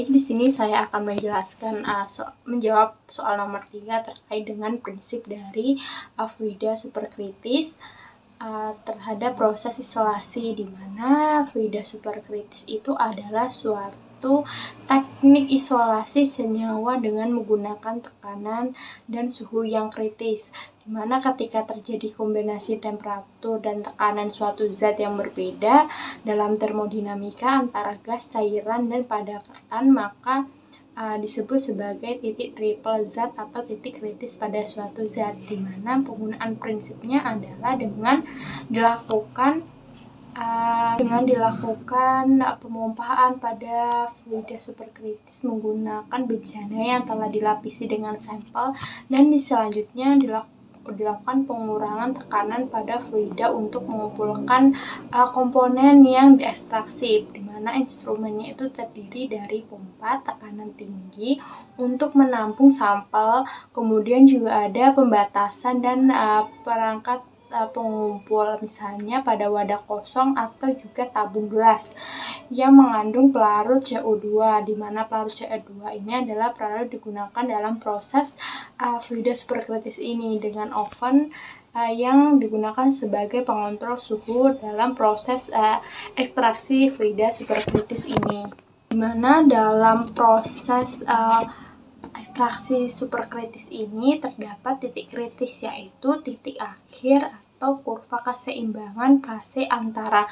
Di sini saya akan menjelaskan menjawab soal nomor 3 terkait dengan prinsip dari fluida superkritis terhadap proses isolasi, di mana fluida superkritis itu adalah suatu teknik isolasi senyawa dengan menggunakan tekanan dan suhu yang kritis, di mana ketika terjadi kombinasi temperatur dan tekanan suatu zat yang berbeda dalam termodinamika antara gas, cairan, dan padatan, maka disebut sebagai titik triple zat atau titik kritis pada suatu zat, di mana penggunaan prinsipnya adalah dengan dilakukan pemompaan pada fluida superkritis menggunakan bejana yang telah dilapisi dengan sampel, dan selanjutnya dilakukan pengurangan tekanan pada fluida untuk mengumpulkan komponen yang diekstraksi, di mana instrumennya itu terdiri dari pompa tekanan tinggi untuk menampung sampel, kemudian juga ada pembatasan dan perangkat pengumpul, misalnya pada wadah kosong atau juga tabung gelas yang mengandung pelarut CO2, di mana pelarut CO2 ini adalah pelarut digunakan dalam proses fluida superkritis ini, dengan oven yang digunakan sebagai pengontrol suhu dalam proses ekstraksi fluida superkritis ini, di mana dalam proses ekstraksi superkritis ini terdapat titik kritis, yaitu titik akhir atau kurva keseimbangan fase antara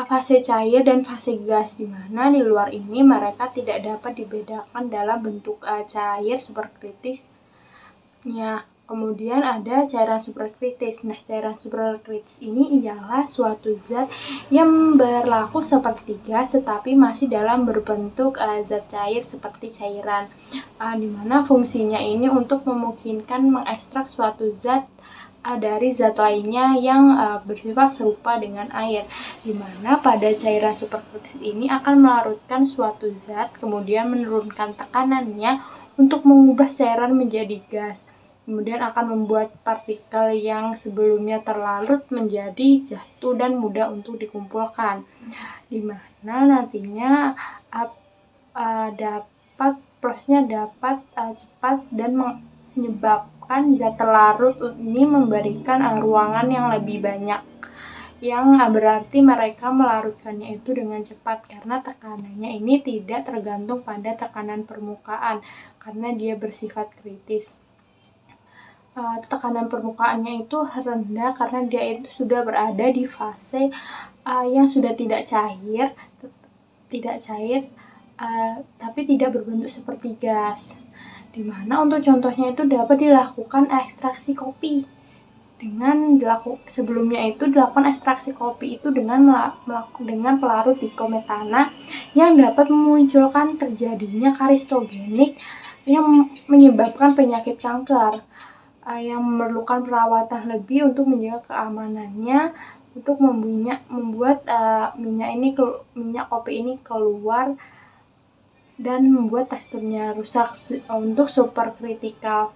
fase cair dan fase gas, di mana di luar ini mereka tidak dapat dibedakan dalam bentuk cair superkritisnya. Kemudian ada cairan superkritis. Nah, cairan superkritis ini ialah suatu zat yang berlaku seperti gas tetapi masih dalam berbentuk zat cair seperti cairan, di mana fungsinya ini untuk memungkinkan mengekstrak suatu zat dari zat lainnya yang bersifat serupa dengan air, di mana pada cairan superkritis ini akan melarutkan suatu zat, kemudian menurunkan tekanannya untuk mengubah cairan menjadi gas, kemudian akan membuat partikel yang sebelumnya terlarut menjadi jatuh dan mudah untuk dikumpulkan, di mana nantinya prosesnya dapat cepat dan menyebabkan zat terlarut ini memberikan ruangan yang lebih banyak, yang berarti mereka melarutkannya itu dengan cepat karena tekanannya ini tidak tergantung pada tekanan permukaan karena dia bersifat kritis. Tekanan permukaannya itu rendah karena dia itu sudah berada di fase yang sudah tidak cair tapi tidak berbentuk seperti gas, dimana untuk contohnya itu dapat dilakukan ekstraksi kopi sebelumnya itu dilakukan ekstraksi kopi itu dengan pelarut dikometana yang dapat memunculkan terjadinya karistogenik yang menyebabkan penyakit kanker, yang memerlukan perawatan lebih untuk menjaga keamanannya, untuk membuat minyak kopi ini keluar dan membuat teksturnya rusak. Untuk supercritical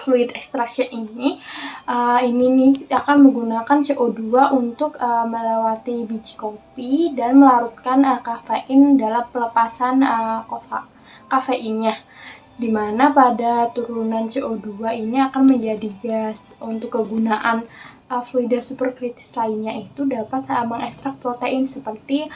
fluid extraction ini akan menggunakan CO2 untuk melewati biji kopi dan melarutkan kafein dalam pelepasan kafeinnya, di mana pada turunan CO2 ini akan menjadi gas. Untuk kegunaan fluida superkritis lainnya itu dapat mengekstrak protein seperti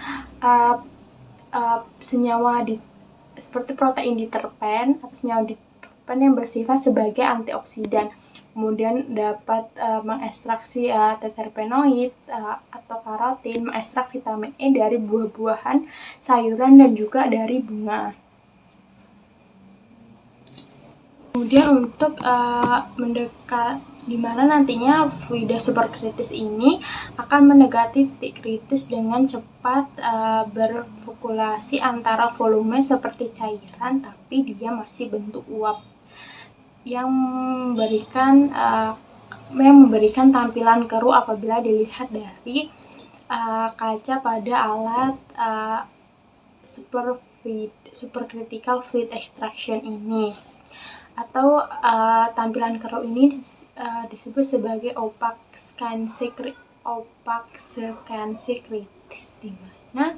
seperti protein diterpen atau senyawa diterpen yang bersifat sebagai antioksidan. Kemudian dapat mengekstraksi terpenoid atau karotin, mengekstrak vitamin E dari buah-buahan, sayuran, dan juga dari bunga. Kemudian untuk di mana nantinya fluida superkritis ini akan mendekati titik kritis dengan cepat berfluktuasi antara volume seperti cairan tapi dia masih bentuk uap, yang memberikan tampilan keruh apabila dilihat dari kaca pada alat supercritical fluid extraction ini, atau tampilan keruh ini disebut sebagai opaque scansi kritis, di mana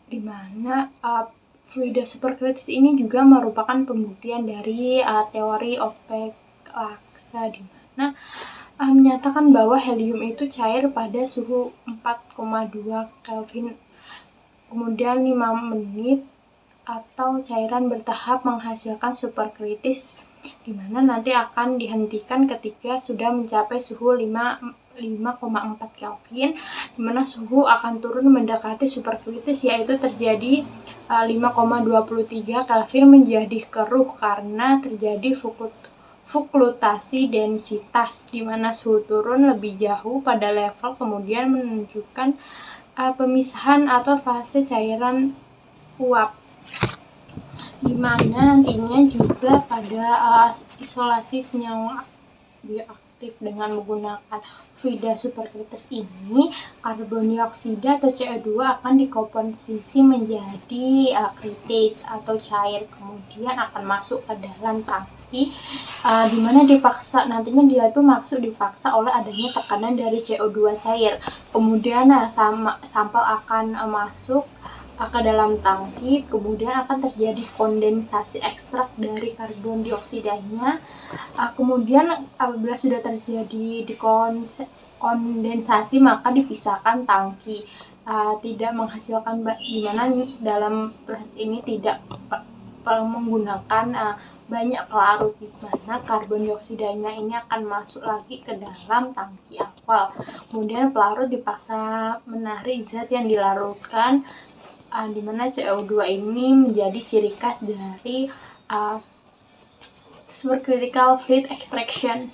Dimana fluida superkritis ini juga merupakan pembuktian dari teori OPEC laksa, dimana menyatakan bahwa helium itu cair pada suhu 4,2 Kelvin, kemudian 5 menit atau cairan bertahap menghasilkan superkritis, dimana nanti akan dihentikan ketika sudah mencapai suhu 5,4 Kelvin, dimana suhu akan turun mendekati superkritis, yaitu terjadi 5,23 Kelvin menjadi keruh karena terjadi fluktuasi densitas, di mana suhu turun lebih jauh pada level kemudian menunjukkan pemisahan atau fase cairan uap, di mana nantinya juga pada isolasi senyawa bioaktif dengan menggunakan fluida superkritis ini, karbon dioksida atau CO2 akan dikomposisi menjadi kritis atau cair, kemudian akan masuk ke dalam tangki, dimana dipaksa nantinya dia tuh dipaksa oleh adanya tekanan dari CO2 cair, kemudian sampel akan masuk ke dalam tangki, kemudian akan terjadi kondensasi ekstrak dari karbon dioksidanya. Kemudian apabila sudah terjadi kondensasi, maka dipisahkan tangki, tidak menghasilkan, dimana dalam proses ini tidak menggunakan banyak pelarut, dimana karbon dioksidanya ini akan masuk lagi ke dalam tangki awal, kemudian pelarut dipaksa menarik zat yang dilarutkan, dimana CO2 ini menjadi ciri khas dari supercritical fluid extraction.